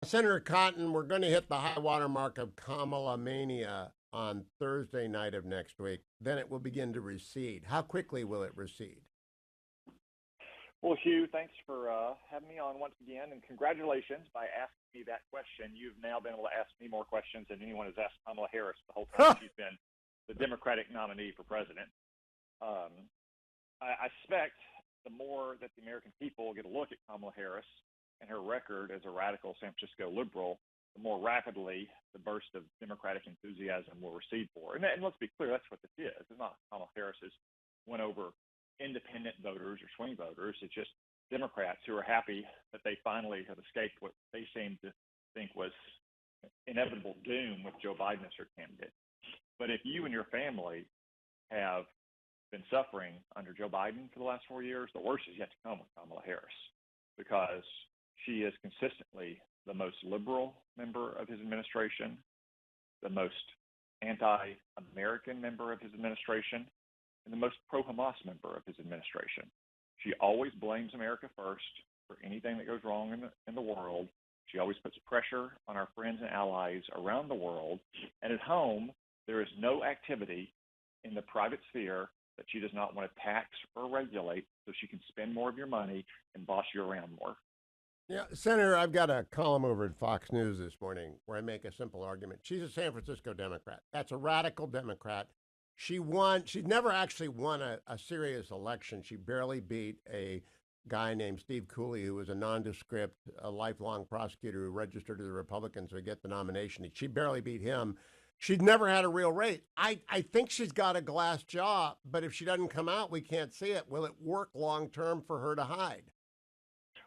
Senator Cotton, we're going to hit the high water mark of Kamala mania on Thursday night of next week. Then it will begin to recede. How quickly will it recede? Well, Hugh, thanks for having me on once again, and congratulations by asking me that question. You've now been able to ask me more questions than anyone has asked Kamala Harris the whole time she's been the Democratic nominee for president. I suspect the more that the American people get a look at Kamala Harris and her record as a radical San Francisco liberal, the more rapidly the burst of Democratic enthusiasm will recede for. And let's be clear, that's what this is. It's not Kamala Harris has won over independent voters or swing voters. It's just Democrats who are happy that they finally have escaped what they seem to think was inevitable doom with Joe Biden as their candidate. But if you and your family have been suffering under Joe Biden for the last 4 years, the worst is yet to come with Kamala Harris, because she is consistently the most liberal member of his administration, the most anti-American member of his administration, and the most pro-Hamas member of his administration. She always blames America first for anything that goes wrong in the world. She always puts pressure on our friends and allies around the world. And at home, there is no activity in the private sphere that she does not want to tax or regulate so she can spend more of your money and boss you around more. Yeah, Senator, I've got a column over at Fox News this morning where I make a simple argument. She's a San Francisco Democrat. That's a radical Democrat. She'd never actually won a serious election. She barely beat a guy named Steve Cooley, who was a nondescript, a lifelong prosecutor who registered to the Republicans to get the nomination. She barely beat him. She'd never had a real race. I think she's got a glass jaw, but if she doesn't come out, we can't see it. Will it work long term for her to hide?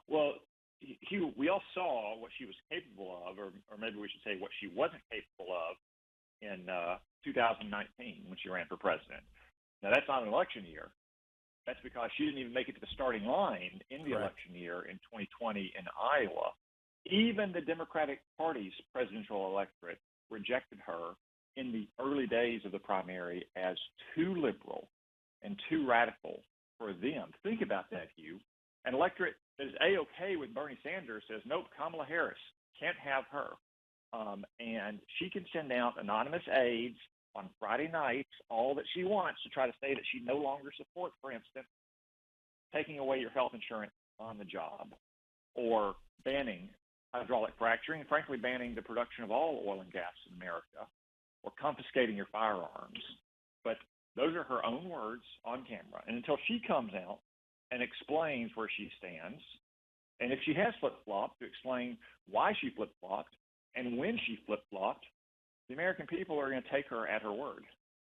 Well, Hugh, we all saw what she was capable of, or maybe we should say what she wasn't capable of in 2019 when she ran for president. Now, that's not an election year. That's because she didn't even make it to the starting line in the election year in 2020 in Iowa. Even the Democratic Party's presidential electorate rejected her in the early days of the primary as too liberal and too radical for them. Think about that, Hugh. An electorate that is A-OK with Bernie Sanders says, nope, Kamala Harris, can't have her. And she can send out anonymous aides on Friday nights, all that she wants, to try to say that she no longer supports, for instance, taking away your health insurance on the job, or banning hydraulic fracturing, and frankly banning the production of all oil and gas in America, or confiscating your firearms. But those are her own words on camera. And until she comes out and explains where she stands, and if she has flip-flopped, to explain why she flip-flopped and when she flip-flopped, the American people are going to take her at her word.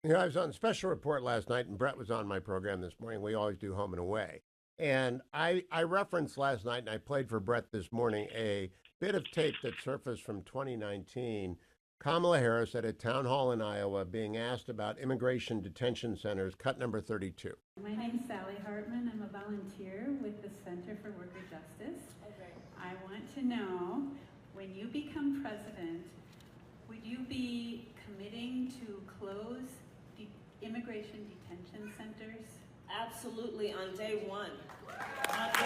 You know, I was on Special Report last night, and Brett was on my program this morning. We always do Home and Away. And I referenced last night, and I played for Brett this morning, a bit of tape that surfaced from 2019. Kamala Harris at a town hall in Iowa being asked about immigration detention centers, cut number 32. My name is Sally Hartman. I'm a volunteer with the Center for Worker Justice. Okay. I want to know, when you become president, would you be committing to close immigration detention centers? Absolutely, on day one.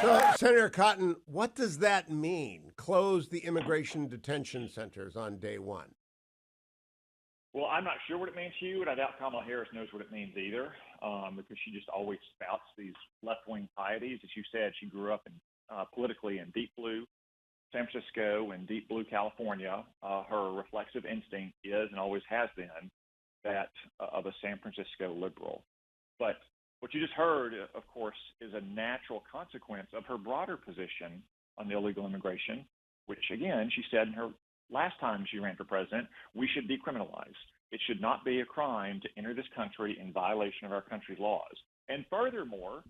So, Senator Cotton, what does that mean? Close the immigration detention centers on day one? Well, I'm not sure what it means, Hugh, and I doubt Kamala Harris knows what it means either, because she just always spouts these left-wing pieties. As you said, she grew up politically in deep blue San Francisco and deep blue California. Her reflexive instinct is, and always has been, that of a San Francisco liberal. But what you just heard, of course, is a natural consequence of her broader position on illegal immigration, which, again, she said in her last time she ran for president, we should decriminalize. It should not be a crime to enter this country in violation of our country's laws. And furthermore,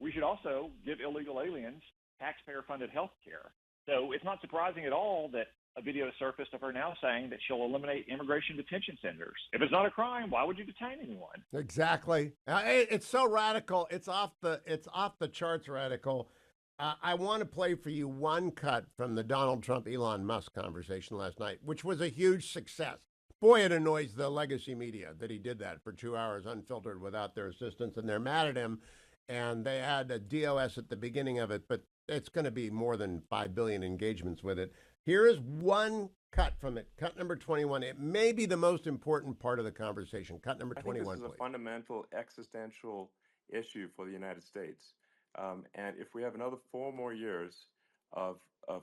we should also give illegal aliens taxpayer-funded health care. So it's not surprising at all that a video surfaced of her now saying that she'll eliminate immigration detention centers. If it's not a crime, why would you detain anyone? Exactly. It's so radical. It's off the charts radical. I want to play for you one cut from the Donald Trump-Elon Musk conversation last night, which was a huge success. Boy, it annoys the legacy media that he did that for 2 hours unfiltered without their assistance, and they're mad at him. And they had a DOS at the beginning of it, but it's going to be more than 5 billion engagements with it. Here is one cut from it. Cut number 21. It may be the most important part of the conversation. Cut number I think 21, this is a please. fundamental existential issue for the United States. And if we have another 4 more years of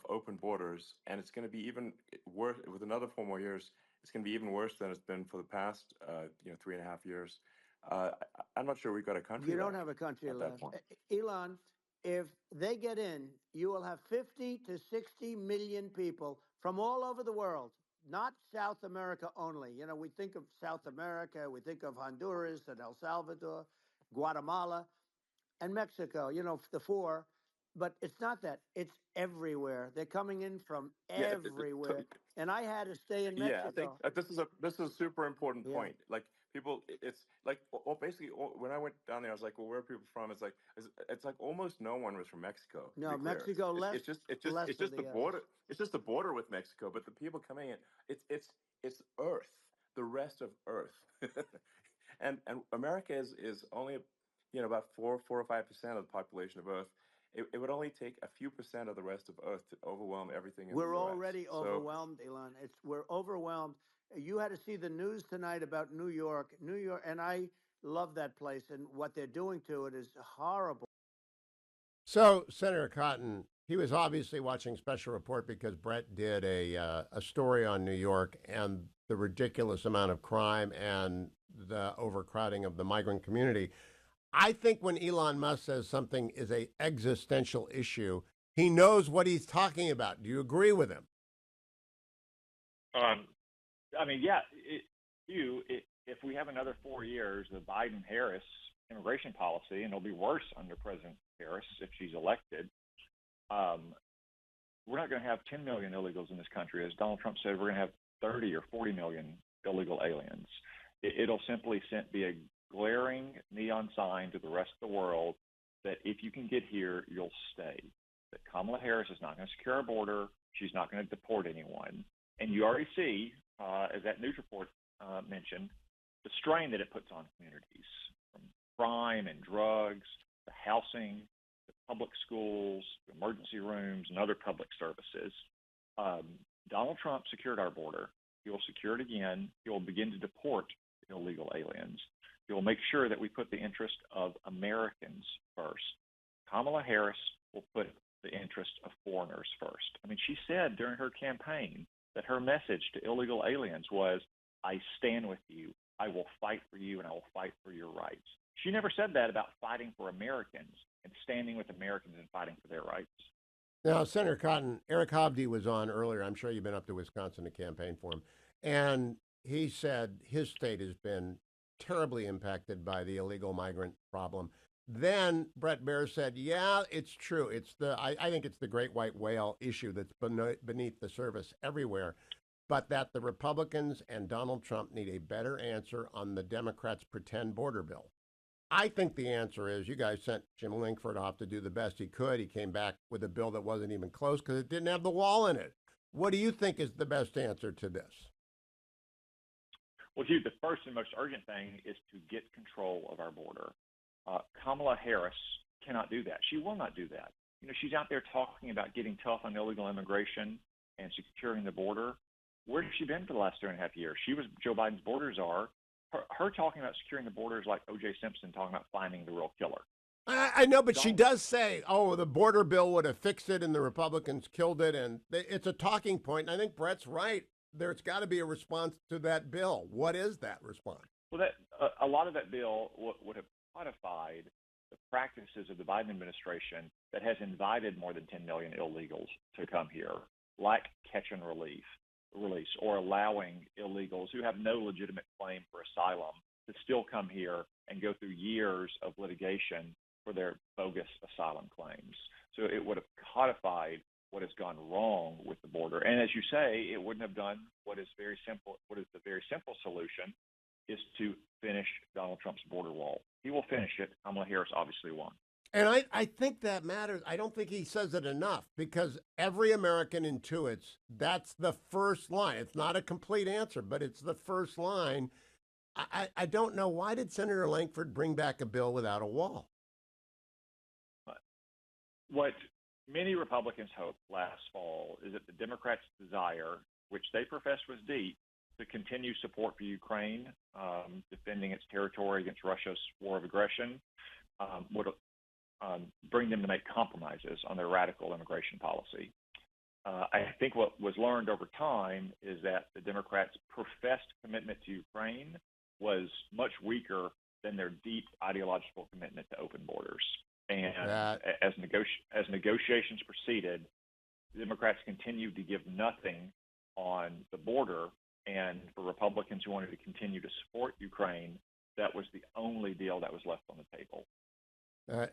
open borders, and it's going to be even worse with another 4 more years, it's going to be even worse than it's been for the past 3.5 years. I'm not sure we've got a country. You don't left have a country at that left. point. Elon, if they get in, you will have 50 to 60 million people from all over the world, not South America only. You know, we think of South America, we think of Honduras and El Salvador, Guatemala, and Mexico, you know, the four. But it's not that. It's everywhere. They're coming in from Yeah, everywhere. And I had to stay in yeah, I think Mexico. this is a super important Yeah. point. Like people, it's like basically when I went down there, I was like, well, where are people from? It's like almost no one was from Mexico. To No, be clear, Mexico less, it's of just the the others. border. It's just the border with Mexico, but the people coming in, it's Earth, the rest of Earth, and America is only about 4 or 5% of the population of Earth. It would only take a few percent of the rest of Earth to overwhelm everything in the We're U.S. already overwhelmed, Elon. We're overwhelmed. You had to see the news tonight about New York. New York, and I love that place, and what they're doing to it is horrible. So, Senator Cotton, he was obviously watching Special Report because Brett did a story on New York and the ridiculous amount of crime and the overcrowding of the migrant community. I think when Elon Musk says something is a existential issue, he knows what he's talking about. Do you agree with him? I mean, yeah, if we have another 4 years of Biden-Harris immigration policy, and it'll be worse under President Harris if she's elected, we're not going to have 10 million illegals in this country. As Donald Trump said, we're going to have 30 or 40 million illegal aliens. It'll simply be a glaring neon sign to the rest of the world that if you can get here, you'll stay. That Kamala Harris is not going to secure our border. She's not going to deport anyone. And you already see, as that news report mentioned, the strain that it puts on communities, from crime and drugs, to housing, to public schools, to emergency rooms, and other public services. Donald Trump secured our border. He will secure it again. He will begin to deport illegal aliens. He will make sure that we put the interest of Americans first. Kamala Harris will put the interest of foreigners first. I mean, she said during her campaign that her message to illegal aliens was, I stand with you, I will fight for you, and I will fight for your rights. She never said that about fighting for Americans and standing with Americans and fighting for their rights. Now, Senator Cotton, Eric Hobdy was on earlier. I'm sure you've been up to Wisconsin to campaign for him. And he said his state has been terribly impacted by the illegal migrant problem. Then Brett Baer said, yeah, it's true. I think it's the great white whale issue that's beneath the surface everywhere, but that the Republicans and Donald Trump need a better answer on the Democrats' pretend border bill. I think the answer is you guys sent Jim Lankford off to do the best he could. He came back with a bill that wasn't even close because it didn't have the wall in it. What do you think is the best answer to this? Well, Hugh, the first and most urgent thing is to get control of our border. Kamala Harris cannot do that. She will not do that. You know, she's out there talking about getting tough on illegal immigration and securing the border. Where has she been for the last 2.5 years? She was Joe Biden's border czar. Her talking about securing the border is like O.J. Simpson talking about finding the real killer. I know, but she does say, oh, the border bill would have fixed it and the Republicans killed it. And it's a talking point. And I think Brett's right. There's got to be a response to that bill. What is that response? Well, a lot of that bill would have codified the practices of the Biden administration that has invited more than 10 million illegals to come here, like catch and release, or allowing illegals who have no legitimate claim for asylum to still come here and go through years of litigation for their bogus asylum claims. So it would have codified what has gone wrong with the border. And as you say, it wouldn't have done what is very simple. What is the very simple solution is to finish Donald Trump's border wall. He will finish it. Kamala Harris obviously won. And I think that matters. I don't think he says it enough because every American intuits that's the first line. It's not a complete answer, but it's the first line. I don't know. Why did Senator Lankford bring back a bill without a wall? many Republicans hoped last fall is that the Democrats' desire, which they professed was deep, to continue support for Ukraine, defending its territory against Russia's war of aggression, would bring them to make compromises on their radical immigration policy. I think what was learned over time is that the Democrats' professed commitment to Ukraine was much weaker than their deep ideological commitment to open borders. And as negotiations proceeded, the Democrats continued to give nothing on the border. And for Republicans who wanted to continue to support Ukraine, that was the only deal that was left on the table.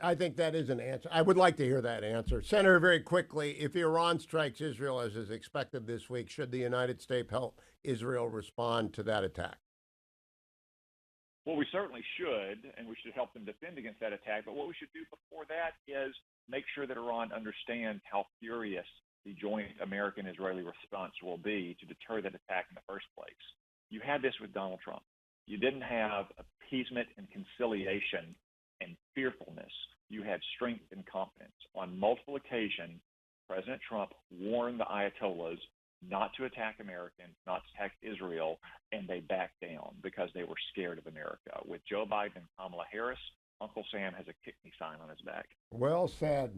I think that is an answer. I would like to hear that answer. Senator, very quickly, if Iran strikes Israel as is expected this week, should the United States help Israel respond to that attack? Well, we certainly should, and we should help them defend against that attack. But what we should do before that is make sure that Iran understands how furious the joint American-Israeli response will be to deter that attack in the first place. You had this with Donald Trump. You didn't have appeasement and conciliation and fearfulness. You had strength and confidence. On multiple occasions, President Trump warned the Ayatollahs not to attack Americans, not to attack Israel, and they backed down because they were scared of America. With Joe Biden and Kamala Harris, Uncle Sam has a kick me sign on his back. Well said.